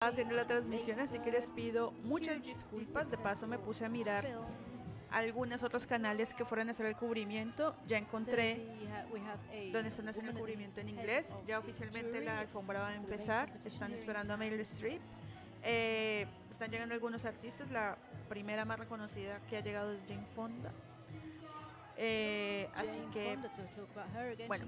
haciendo la transmisión, así que les pido muchas disculpas. De paso me puse a mirar algunos otros canales que fueran a hacer el cubrimiento. Ya encontré donde están haciendo el cubrimiento en inglés. Ya oficialmente la alfombra va a empezar. Están esperando a Meryl Streep. Están llegando algunos artistas. La primera más reconocida que ha llegado es Jane Fonda. Así que bueno,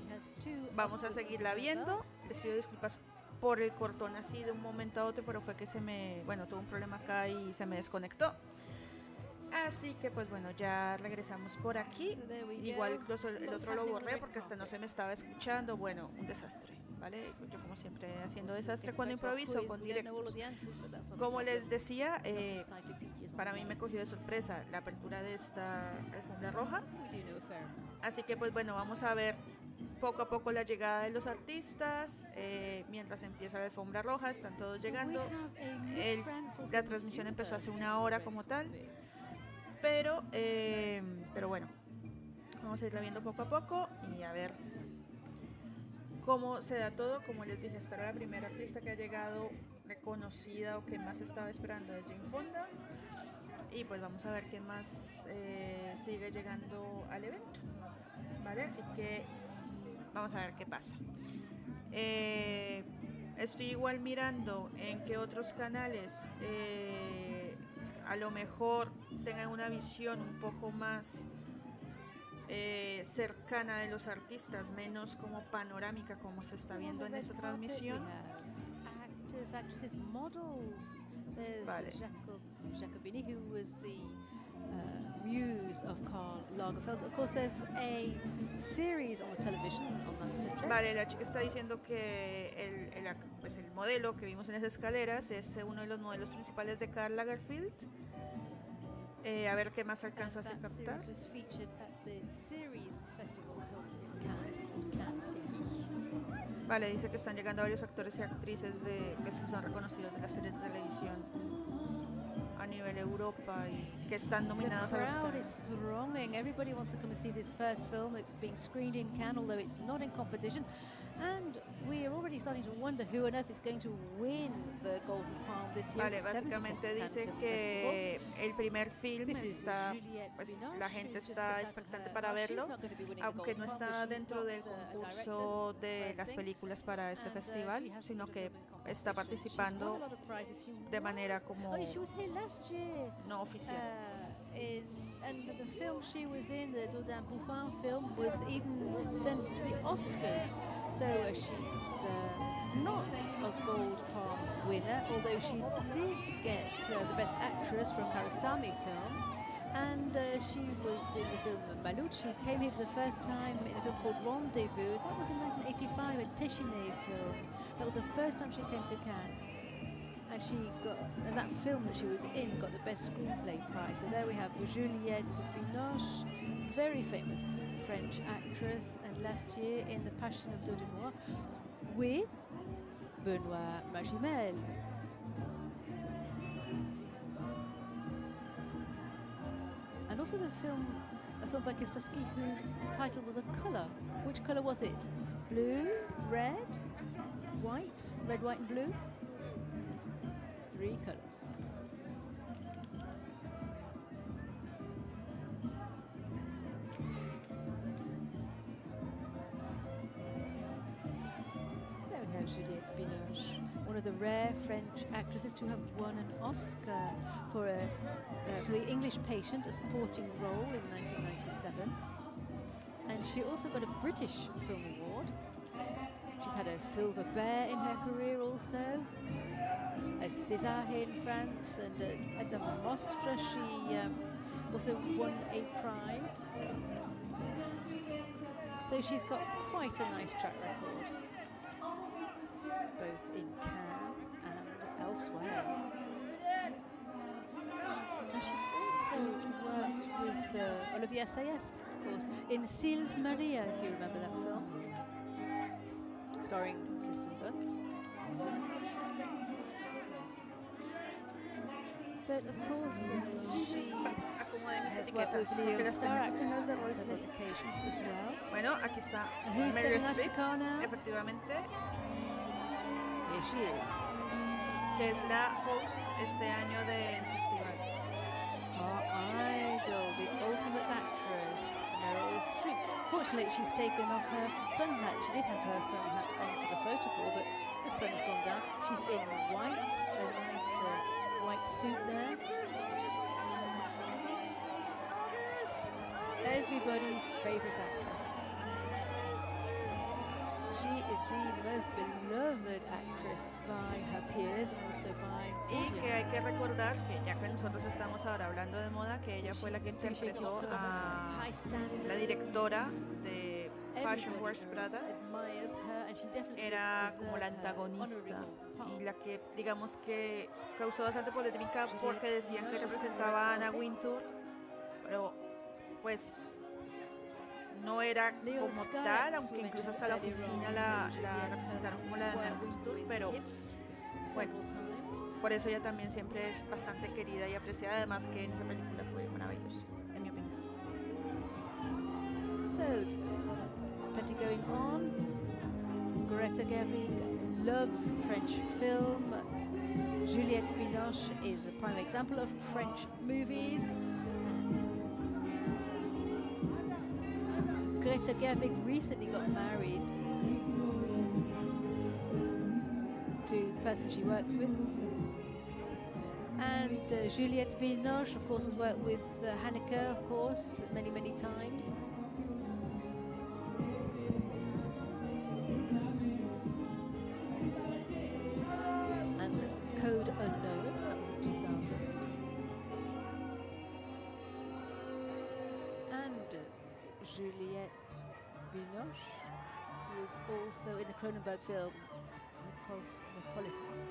vamos a seguirla viendo. Les pido disculpas por el cortón así de un momento a otro, pero fue que tuve un problema acá y se me desconectó. Así que pues bueno, ya regresamos por aquí. Igual incluso el otro lo borré porque hasta no se me estaba escuchando. Bueno, un desastre, ¿vale? Yo como siempre haciendo desastre cuando improviso con directos. Como les decía, para mí me cogió de sorpresa la apertura de esta alfombra roja. Así que pues bueno, vamos a ver poco a poco la llegada de los artistas. Mientras empieza la alfombra roja, están todos llegando. La transmisión empezó hace una hora como tal. Pero bueno, vamos a irla viendo poco a poco y a ver cómo se da todo. Como les dije, esta era la primera artista que ha llegado reconocida o que más estaba esperando es Jane Fonda. Y pues vamos a ver quién más sigue llegando al evento, ¿vale? Así que vamos a ver qué pasa. Estoy igual mirando en qué otros canales a lo mejor tengan una visión un poco más cercana de los artistas, menos como panorámica como se está viendo en esta transmisión. Vale. Jacobini, who was the muse of Karl Lagerfeld. Of course, there's a series on the television on that subject. Vale, la chica está diciendo que el modelo que vimos en las escaleras es uno de los modelos principales de Karl Lagerfeld. A ver qué más alcanzó a hacer captar. Was featured at the series festival held in Cannes. It's called Cannes Series. Vale, dice que están llegando varios actores y actrices que son reconocidos de la serie de televisión a nivel Europa y que están nominados a los Cannes. Everybody wants to come and see this first film. It's being screened in Cannes, although it's not in competition. And we are already starting to wonder who on earth is going to win the Golden Palm this year. Vale, básicamente dice que el primer film está, pues la gente está expectante para verlo, aunque no está dentro del concurso de las películas para este festival, sino que está participando de manera como no oficial. And the film she was in, the Dodin Bouffin film, was even sent to the Oscars. So she's not a Gold Palm winner, although she did get the Best Actress for a Kiarostami film. And she was in the film Binoche. She came here for the first time in a film called Rendezvous. That was in 1985, a Téchiné film. That was the first time she came to Cannes. And that film that she was in got the best screenplay prize. And there we have Juliette Binoche, very famous French actress, and last year in The Passion of Dodinois with Benoît Magimel. And also a film by Kieslowski whose title was A Colour. Which colour was it? Blue, red, white, red, white and blue? 3 colors. There we have Juliette Binoche, one of the rare French actresses to have won an Oscar for the English Patient, a supporting role in 1997. And she also got a British Film Award. She's had a Silver Bear in her career also. A César here in France, and at the Mostra she also won a prize. So she's got quite a nice track record, both in Cannes and elsewhere. And she's also worked with Olivier Assayas, of course, in Sils Maria, if you remember that film, starring Kirsten Dunst. But of course, she has worked with Leo Stark on several occasions as well. Bueno, aquí está Meryl Meryl Streep, now? efectivamente. Here she is. que es la host este año del festival. Our idol, the ultimate actress, Meryl Streep. Fortunately, she's taken off her sun hat. She did have her sun hat on for the photo call, but the sun has gone down. She's in white, a nice white suit there. Everybody's favorite actress. She is the most beloved actress by her peers and also by audiences. Y que hay que recordar que ya que nosotros estamos ahora hablando de moda, que ella fue la que interpretó a la directora de Fashion Wars Prada, era como la antagonista y la que digamos que causó bastante polémica porque decían que representaba a Anna Wintour, pero pues no era como tal, aunque incluso hasta la oficina la representaron como la de Anna Wintour, pero bueno, por eso ella también siempre es bastante querida y apreciada, además que en esa película fue maravillosa, en mi opinión. So, there's plenty going on. Greta Gerwig loves French film. Juliette Binoche is a prime example of French movies. Greta Gerwig recently got married to the person she works with. And Juliette Binoche, of course, has worked with Haneke, of course, many, many times. And Code Unknown, that was in 2000. And Juliette Binoche was also in the Cronenberg film Cosmopolitan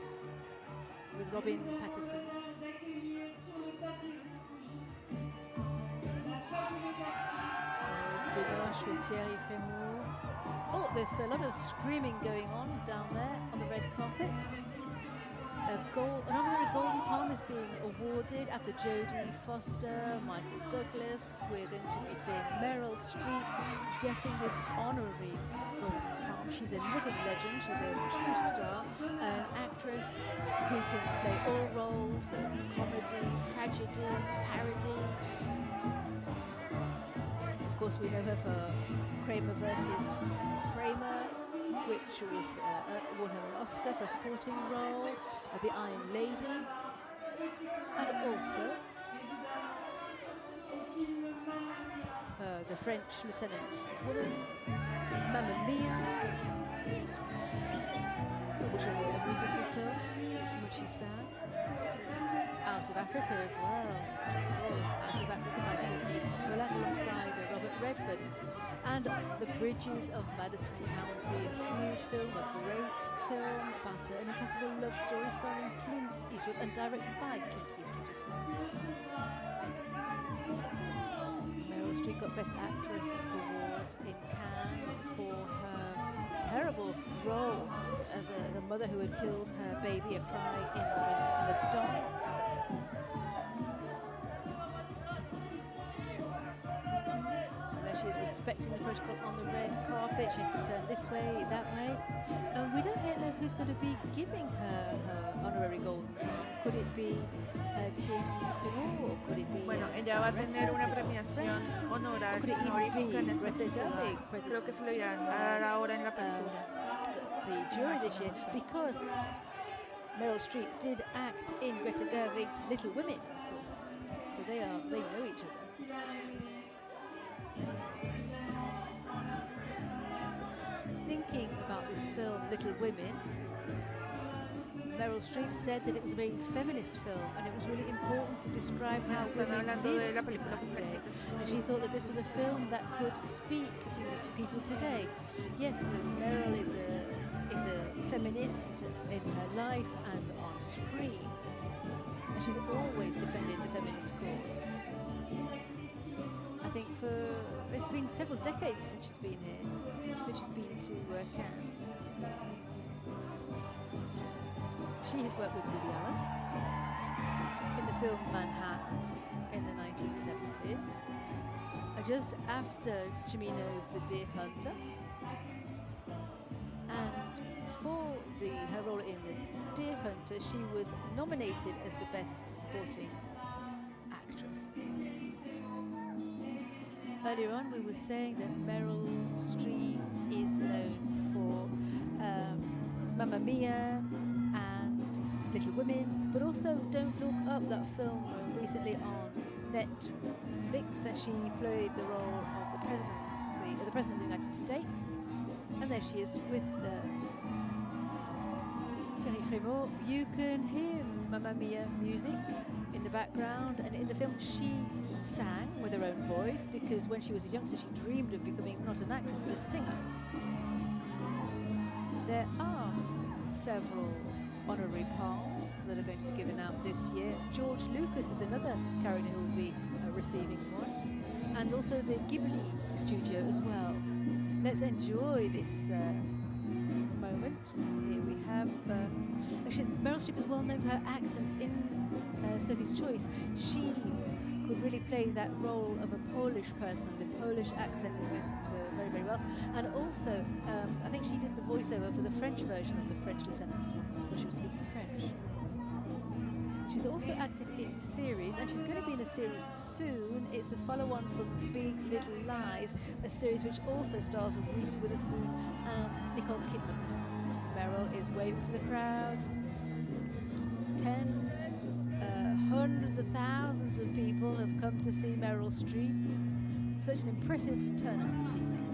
with Robin Pattinson. There's Binoche with Thierry Frémaux. Oh, there's a lot of screaming going on down there on the red carpet. An honorary Golden Palm is being awarded after Jodie Foster, Michael Douglas. We're going to be seeing Meryl Streep getting this honorary Golden Palm. She's a living legend, she's a true star, an actress who can play all roles, comedy, tragedy, parody. Of course, we know her for Kramer versus Kramer, which was won her an Oscar for a supporting role, The Iron Lady, and also the French Lieutenant woman, Mamma Mia, which was a musical film in which she sang. Out of Africa as well, of course, Out of Africa by Sidney Pollack alongside Robert Redford. And The Bridges of Madison County, a huge film, a great film, but an impossible love story starring Clint Eastwood and directed by Clint Eastwood as well. Meryl Streep got Best Actress award in Cannes for her terrible role as a mother who had killed her baby, a cry in the dark. Respecting the protocol on the red carpet, she has to turn this way, that way, and we don't yet know who's going to be giving her honorary Golden Palm. Could it be Thierry Frémaux or could it be bueno, ella va a tener una premiación honorífica en este festival. Creo que se lo irán a dar ahora en la apertura. The jury this year, because Meryl Streep did act in Greta Gerwig's Little Women, of course, so they know each other. Thinking about this film, Little Women, Meryl Streep said that it was a very feminist film and it was really important to describe how women lived back then. And she thought that this was a film that could speak to people today. Yes, Meryl is a feminist in her life and on screen, and she's always defended the feminist cause. I think it's been several decades since she's been here, since she's been to Cannes. She has worked with Woody Allen in the film Manhattan in the 1970s, just after Cimino's The Deer Hunter, and for her role in The Deer Hunter, she was nominated as the Best Supporting Actress. Earlier on, we were saying that Meryl Streep is known for Mamma Mia and Little Women, but also Don't Look Up, that film recently on Netflix, and she played the role of the President of the United States. And there she is with Thierry Frémaux. You can hear Mamma Mia music in the background, and in the film she sang with her own voice, because when she was a youngster she dreamed of becoming not an actress but a singer. There are several honorary palms that are going to be given out this year. George Lucas is another character who will be receiving one, and also the Ghibli studio as well. Let's enjoy this moment. Here we have actually Meryl Streep is well known for her accents. In Sophie's Choice, she could really play that role of a Polish person. The Polish accent went very, very well. And also, I think she did the voiceover for the French version of the French Lieutenant, so she was speaking French. She's also acted in series, and she's going to be in a series soon. It's the follow-on from Big Little Lies, a series which also stars Reese Witherspoon and Nicole Kidman. Meryl is waving to the crowds. Hundreds of thousands of people have come to see Meryl Streep. Such an impressive turnout this evening.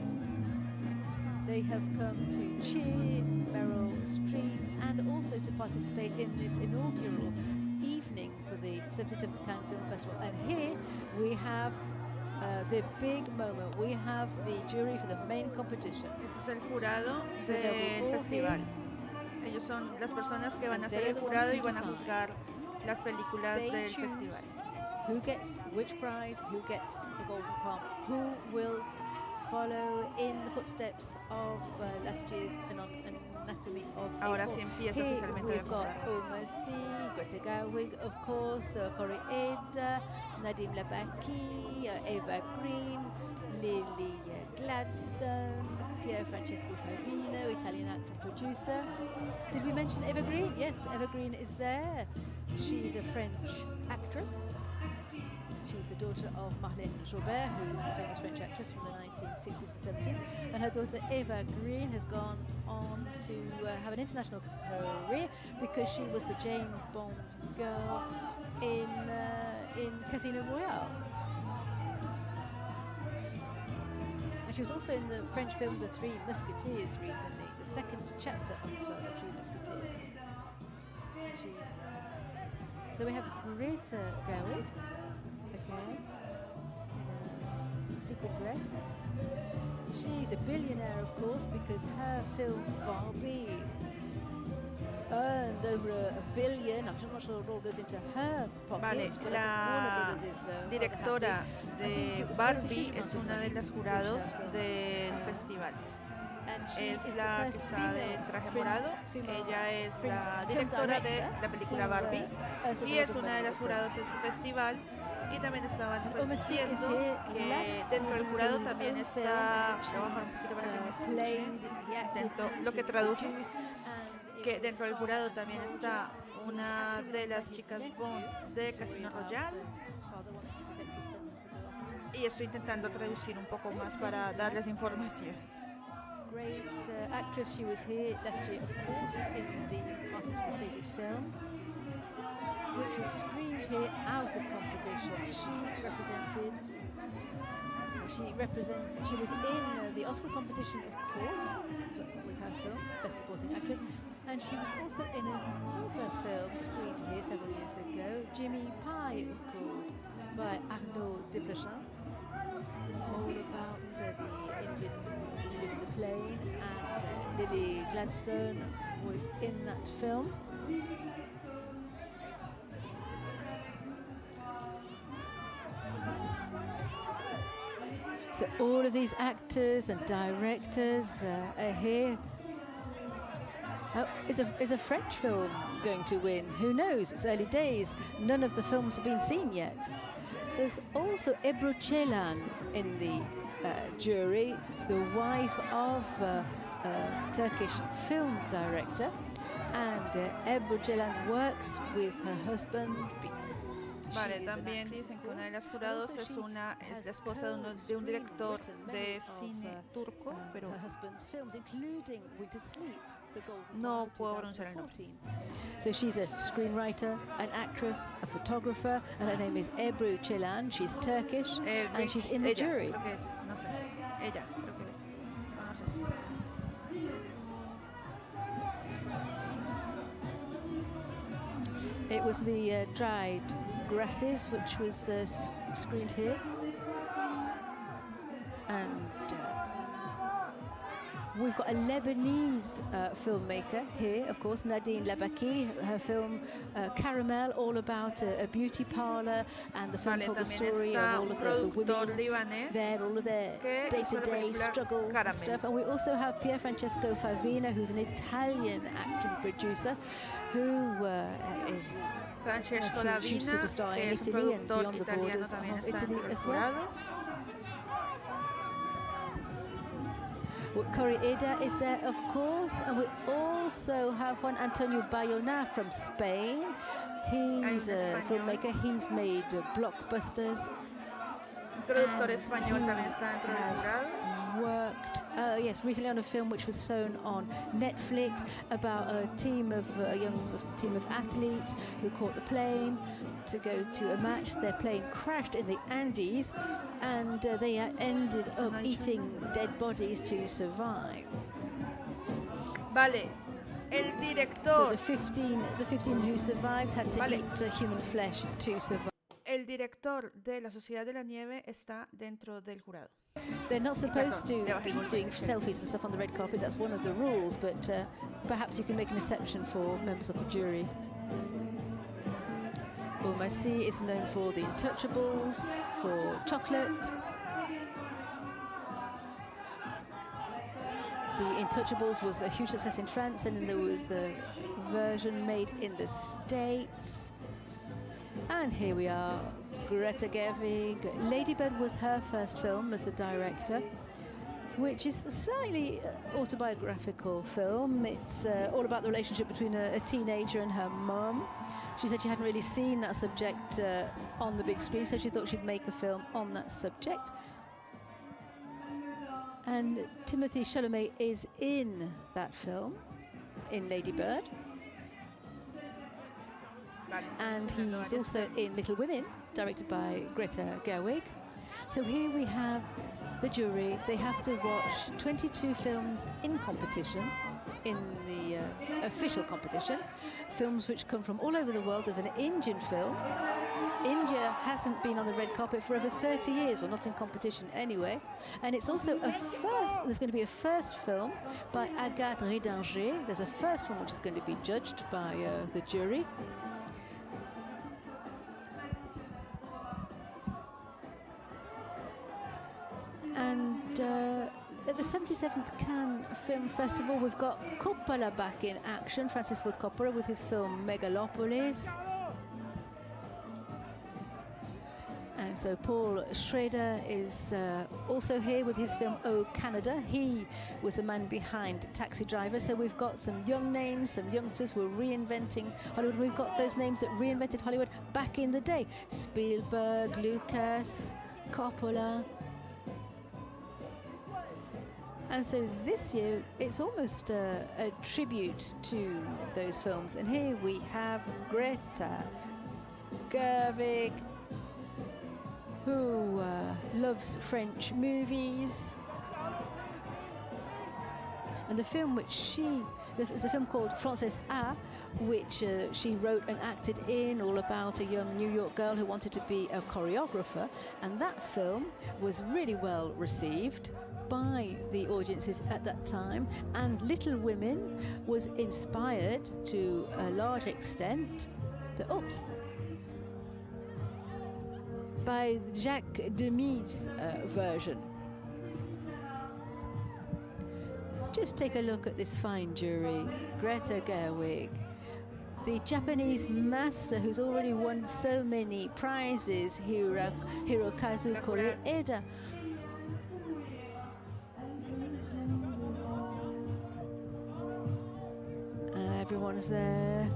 They have come to cheer Meryl Streep and also to participate in this inaugural evening for the 77th Cannes Film Festival. And here we have the big moment. We have the jury for the main competition. Ese es el jurado del festival. Ellos son las personas que van a ser el jurado y van a juzgar las películas del festival. Who gets which prize, who gets the Golden Palm, who will follow in the footsteps of last year's Anatomy of Ahora sí empieza oficialmente we've got Omar Sy, Greta Gerwig, of course, Corey Eder, Nadim Labaki, Eva Green, Lily Gladstone, Pier Francesco Favino, Italian actor and producer. Did we mention Eva Green? Yes, Eva Green is there. She's a French actress. She's the daughter of Marlène Jobert, who's a famous French actress from the 1960s and 70s. And her daughter Eva Green has gone on to have an international career because she was the James Bond girl in Casino Royale. And she was also in the French film The Three Musketeers recently, the second chapter of The Three Musketeers. So we have Greta Gerwig again in a sequin dress. She's a billionaire, of course, because her film Barbie earned over a billion. I'm not sure it all goes into her pocket. Vale, la directora de Barbie es una de las jurados del festival. Es la que está de traje morado. Ella es la directora de la película Barbie y es una de las jurados de este festival. Y también estaban diciendo que dentro del jurado también está, voy a bajar un poquito para que me escuchen, dentro, lo que traduje, que dentro del jurado también está una de las chicas Bond de Casino Royale. Y estoy intentando traducir un poco más para darles información. Great actress. She was here last year, of course, in the Martin Scorsese film, which was screened here out of competition. She was in the Oscar competition, of course, with her film, Best Supporting Actress, and she was also in another film screened here several years ago, Jimmy Pie it was called, by Arnaud Desplechin, all about the Indians living in the plane, and Lily Gladstone was in that film. So all of these actors and directors are here. Oh, is a French film going to win? Who knows? It's early days. None of the films have been seen yet. There's also Ebru Ceylan in the jury, the wife of a Turkish film director. And Ebru Ceylan works with her husband. Vale, también dicen que una de las jurados es la esposa de un director de cine turco, pero no puedo pronunciar el nombre. So she's a screenwriter, an actress, a photographer, and her name is Ebru Ceylan. She's Turkish, and she's in the jury. Creo que es, no sé, ella creo que es, no sé. It was the dried grasses which was screened here, and we've got a Lebanese filmmaker here, of course, Nadine Labaki. Her film Caramel, all about a beauty parlor, and the film told the story of all of the women there, all of their day-to-day struggles and stuff. And we also have Pier Francesco Favina, who's an Italian actor and producer, who is Francesco a huge superstar in Italy and beyond the borders of Italy as well. Corey Eda is there, of course, and we also have Juan Antonio Bayona from Spain. He's a filmmaker. He's made blockbusters. Productor español también está dentro del jurado. Worked, yes, recently on a film which was shown on Netflix about a young team of athletes who caught the plane to go to a match. Their plane crashed in the Andes, and they ended up eating dead bodies to survive. Vale, el director. So the 15 who survived had to eat human flesh to survive. El director de la Sociedad de la Nieve está dentro del jurado. They're not supposed to be doing selfies and stuff on the red carpet. That's one of the rules, but perhaps you can make an exception for members of the jury. Oumasi is known for The Untouchables, for Chocolate. The Untouchables was a huge success in France, and then there was a version made in the States. And here we are, Greta Gerwig. Lady Bird was her first film as a director, which is a slightly autobiographical film. It's all about the relationship between a teenager and her mum. She said she hadn't really seen that subject on the big screen, so she thought she'd make a film on that subject. And Timothée Chalamet is in that film, in Lady Bird. And he's also in Little Women, directed by Greta Gerwig. So here we have the jury. They have to watch 22 films in competition, in the official competition, films which come from all over the world. There's an Indian film. India hasn't been on the red carpet for over 30 years, or not in competition anyway. And it's also a first, there's going to be a first film by Agathe Ridinger. There's a first one which is going to be judged by the jury. And at the 77th Cannes Film Festival, we've got Coppola back in action, Francis Ford Coppola with his film Megalopolis. And so Paul Schrader is also here with his film Oh Canada. He was the man behind Taxi Driver. So we've got some young names, some youngsters who are reinventing Hollywood. We've got those names that reinvented Hollywood back in the day. Spielberg, Lucas, Coppola. And so this year, it's almost a tribute to those films. And here we have Greta Gerwig, who loves French movies. And the film which there's a film called Frances A, which she wrote and acted in, all about a young New York girl who wanted to be a choreographer. And that film was really well received by the audiences at that time, and Little Women was inspired to a large extent by Jacques Demy's version. Just take a look at this fine jury. Greta Gerwig, the Japanese master who's already won so many prizes, Hirokazu Koreeda. everyone's there.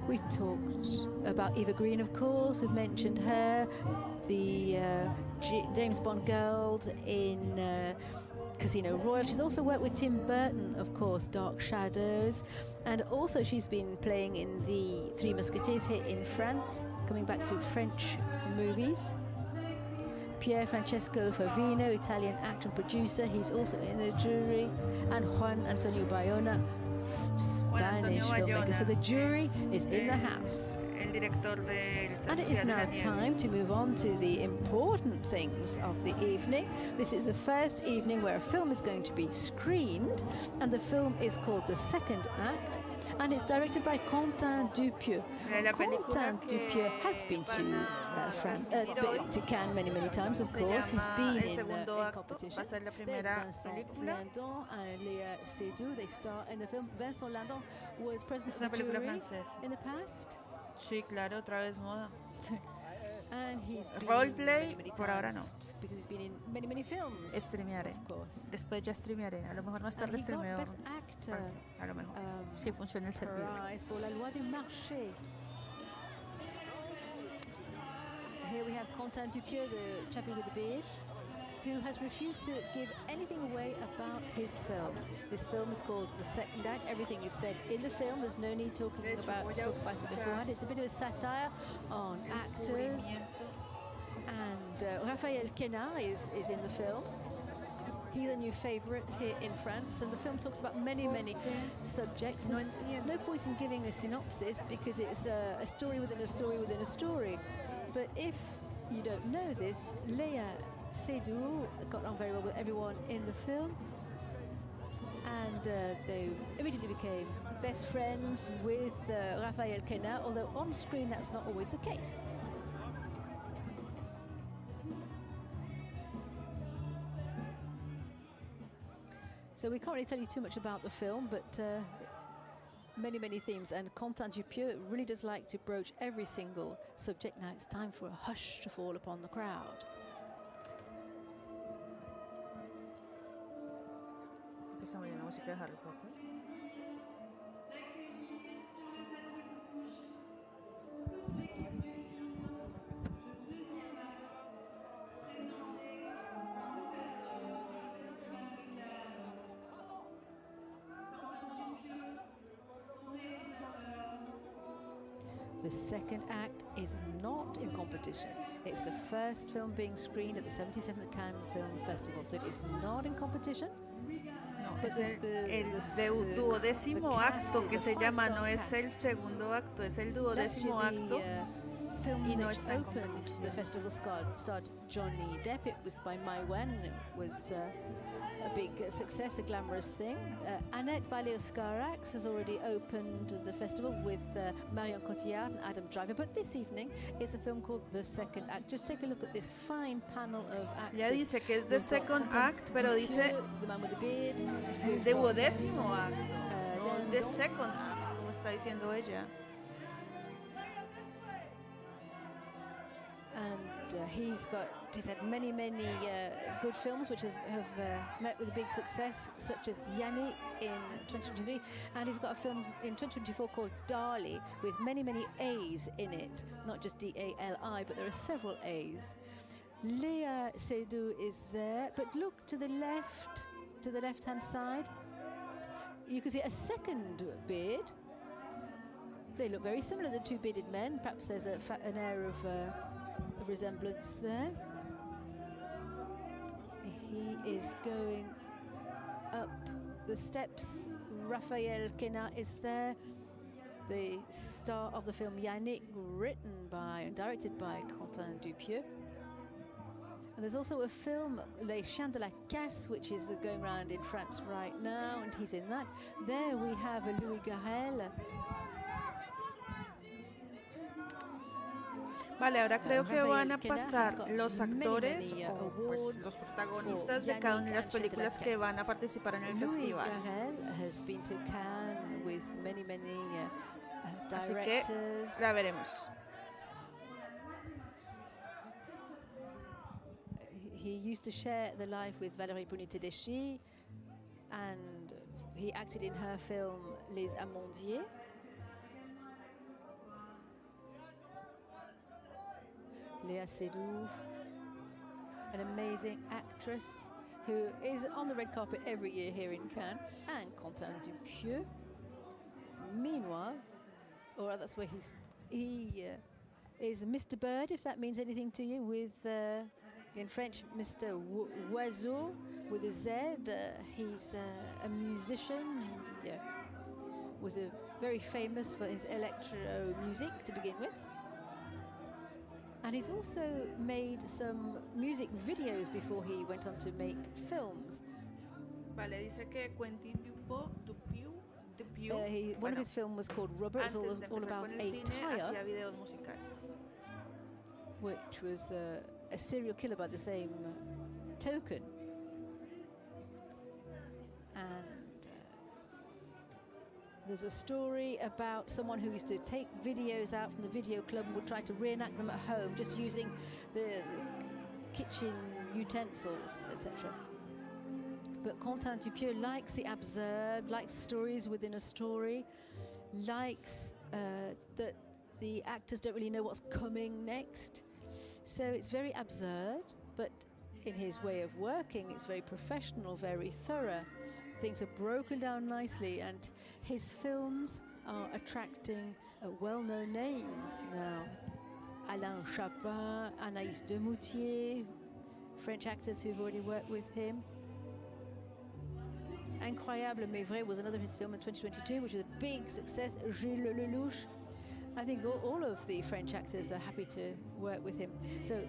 We've talked about Eva Green, of course. We've mentioned her, the James Bond girl in Casino Royale. She's also worked with Tim Burton, of course, Dark Shadows. And also she's been playing in the Three Musketeers here in France, coming back to French movies. Pier Francesco Favino, Italian actor and producer, he's also in the jury. And Juan Antonio Bayona, Spanish filmmaker. So the jury is in the house. And it is now time to move on to the important things of the evening. This is the first evening where a film is going to be screened, and the film is called The Second Act, and it's directed by Quentin Dupieux. Quentin Dupieux has been to France, to Cannes many times, of course. He's been in competition. There's Vincent Lindon and Léa Seydoux. They star in the film. Vincent Lindon was president of the jury in the past. Sí, claro, otra vez moda. And he's been Roleplay, por ahora no. Because he's been in many films. Streamearé. Of course. Después ya streamearé. A lo mejor más tarde streameo. Best actor. A lo mejor. Si funciona el servidor. Prize for La Loi du Marché. Here we have Quentin Dupieux, the chappie with the beard, who has refused to give anything away about his film. This film is called The Second Act. Everything is said in the film. There's no need to talk about it beforehand. It's a bit of a satire on actors. And Raphael Quenard is in the film. He's a new favorite here in France, and the film talks about many subjects. There's no point in giving a synopsis because it's a story within a story within a story. But if you don't know this, Léa Seydoux got on very well with everyone in the film, and they immediately became best friends with Raphael Quenard, although on screen that's not always the case. So we can't really tell you too much about the film, but many themes, and Quentin Dupieux really does like to broach every single subject. Now it's time for a hush to fall upon the crowd. Estamos oyendo música de Harry Potter. The second act is not in competition. It's the first film being screened at the 77th Cannes Film Festival, so it is not in competition. No, es el duodécimo acto que se llama, no es el segundo acto, es el duodécimo acto. Film y no which está en opened competición. the festival starred Johnny Depp. It was by Mai Wen. It was a big success, a glamorous thing. Annette Baleo-Scarax has already opened the festival with Marion Cotillard and Adam Driver. But this evening it's a film called The Second Act. Just take a look at this fine panel of actors. Ya dice que es The Second Act, pero dice The Man with the Beard. es el duodécimo acto, no The Second Act, como está diciendo ella. And he's had many good films which have met with a big success, such as Yannick in 2023, and he's got a film in 2024 called Dali with many A's in it, not just D-A-L-I, but there are several A's. Léa Seydoux is there, but look to the left-hand side, you can see a second beard. They look very similar, the two bearded men. Perhaps there's an air of resemblance there. He is going up the steps. Raphael Quenard is there, the star of the film Yannick, written by and directed by Quentin Dupieux. And there's also a film, Les Chiens de la Casse, which is going around in France right now, and he's in that. There we have Louis Garrel. Vale, ahora creo que van a pasar los actores o pues, los protagonistas de cada una de las películas que van a participar en el festival. Así que la veremos. He used to share the life with Valérie Bruni-Tedeschi. and he acted in her film Les Amandiers. Léa Seydoux, an amazing actress who is on the red carpet every year here in Cannes, and Quentin Dupieux. Meanwhile, or that's where he is Mr. Bird, if that means anything to you, with in French Mr. Oiseau with a Z. He's a musician. He was very famous for his electro music to begin with. And he's also made some music videos before he went on to make films. Vale, dice que Quentin Dupieux, one of his films was called Rubber. It's all about a tire, videos musicales. Which was a serial killer by the same token. And there's a story about someone who used to take videos out from the video club and would try to reenact them at home, just using the kitchen utensils, etc. But Quentin Dupieux likes the absurd, likes stories within a story, likes that the actors don't really know what's coming next. So it's very absurd, but in his way of working, it's very professional, very thorough. Things are broken down nicely, and his films are attracting well-known names now. Alain Chapin, Anaïs Demoutier, French actors who've already worked with him. Incroyable mais vrai was another of his films in 2022, which was a big success. Gilles Lelouch. I think all of the French actors are happy to work with him. So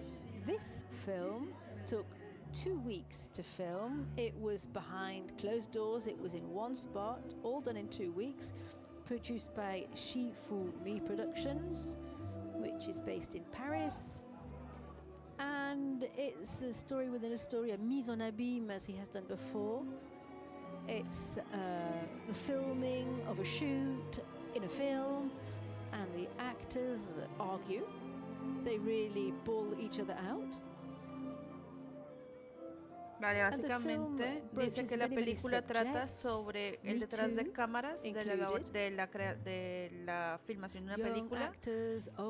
this film took 2 weeks to film. It was behind closed doors. It was in one spot, all done in 2 weeks. Produced by Shi Fu Mi Productions, which is based in Paris. And it's a story within a story, a mise en abîme, as he has done before. It's the filming of a shoot in a film, and the actors argue. They really bull each other out. Vale, básicamente dice que la película trata sobre el detrás de cámaras de la filmación de una película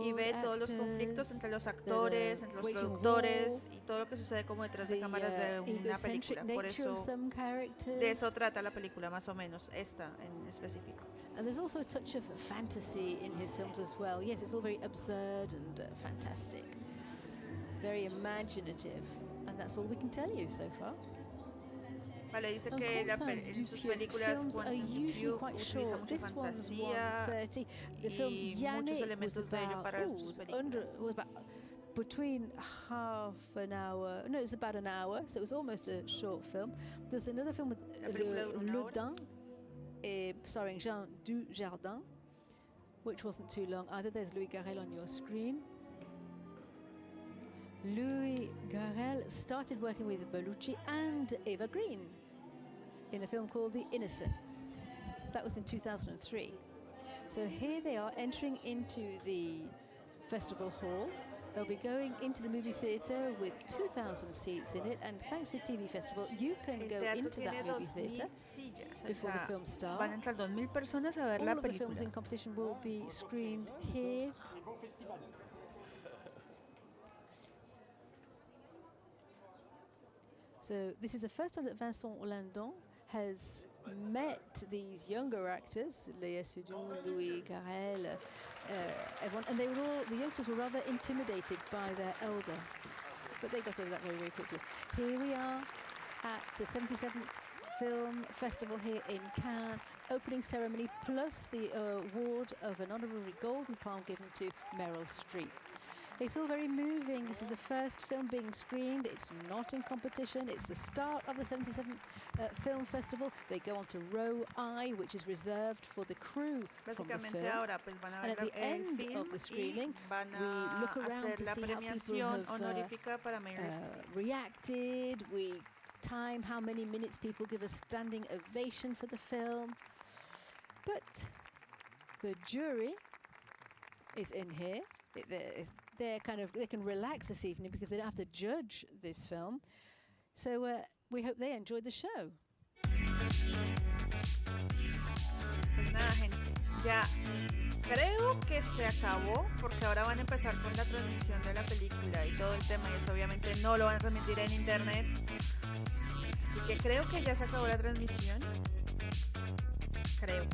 y ve todos los conflictos entre los actores, entre los productores y todo lo que sucede como detrás de cámaras de una película. Por eso, de eso trata la película, más o menos, esta en específico. And there's also a touch of fantasy in his films as well. Yes, it's all very absurd and fantastic, very imaginative. And that's all we can tell you so far. Vale, dice que en sus películas utiliza mucha fantasía y muchos elementos de ello para sus películas. Between half an hour, no, it's about an hour, so it was almost a short film. There's another film with Le Dain, starring Jean Dujardin, which wasn't too long either. There's Louis Garrel on your screen. Louis Garrel started working with Bellucci and Eva Green in a film called The Innocents. That was in 2003. So here they are entering into the festival hall. They'll be going into the movie theatre with 2,000 seats in it, and thanks to TV Festival, you can go into that movie theatre before the film starts. Van a entrar 2,000 personas a ver All la of the película. films in competition will be screened here. So this is the first time that Vincent Lindon has met these younger actors, Léa Seydoux, Louis Garrel, everyone, and the youngsters were rather intimidated by their elder, but they got over that very, very quickly. Here we are at the 77th Film Festival here in Cannes, opening ceremony plus the award of an honorary Golden Palm given to Meryl Streep. It's all very moving. This is the first film being screened. It's not in competition. It's the start of the 77th Film Festival. They go on to row I, which is reserved for the crew from the film. Ahora, pues, van a And at the end of the screening, we look around to see how people have reacted. We time how many minutes people give a standing ovation for the film. But the jury is in here. They can relax this evening because they don't have to judge this film. So we hope they enjoyed the show. Pues nada, gente, ya creo que se acabó, porque ahora van a empezar con la transmisión de la película y todo el tema, y eso obviamente no lo van a transmitir en internet. Así que creo que ya se acabó la transmisión. Creo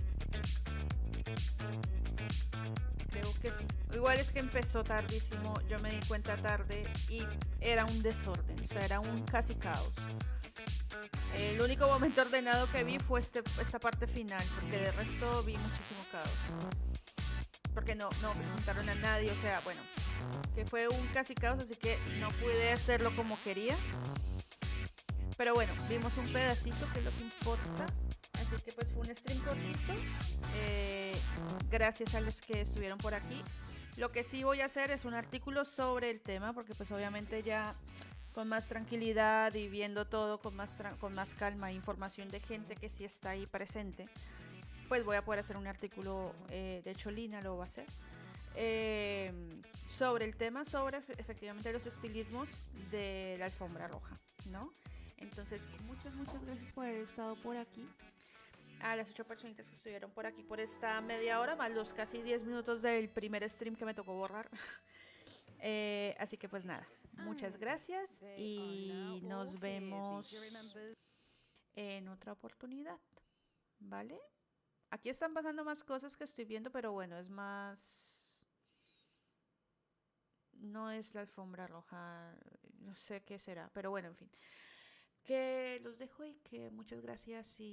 que sí. Igual es que empezó tardísimo, yo me di cuenta tarde y era un desorden, o sea, era un casi caos. El único momento ordenado que vi fue esta parte final, porque de resto vi muchísimo caos. Porque no presentaron a nadie, o sea, bueno, que fue un casi caos, así que no pude hacerlo como quería. Pero bueno, vimos un pedacito, que es lo que importa. Así que pues fue un stream cortito. Gracias a los que estuvieron por aquí. Lo que sí voy a hacer es un artículo sobre el tema, porque pues obviamente ya con más tranquilidad y viendo todo con más calma, información de gente que sí está ahí presente, pues voy a poder hacer un artículo, de hecho Lina lo va a hacer, sobre el tema, sobre efectivamente los estilismos de la alfombra roja, ¿no? Entonces, muchas gracias por haber estado por aquí. A las 8 personitas que estuvieron por aquí por esta media hora, más los casi 10 minutos del primer stream que me tocó borrar. Así que pues nada, muchas gracias y nos vemos en otra oportunidad, ¿vale? Aquí están pasando más cosas que estoy viendo, pero bueno, es más... No es la alfombra roja, no sé qué será, pero bueno, en fin. Que los dejo y que muchas gracias y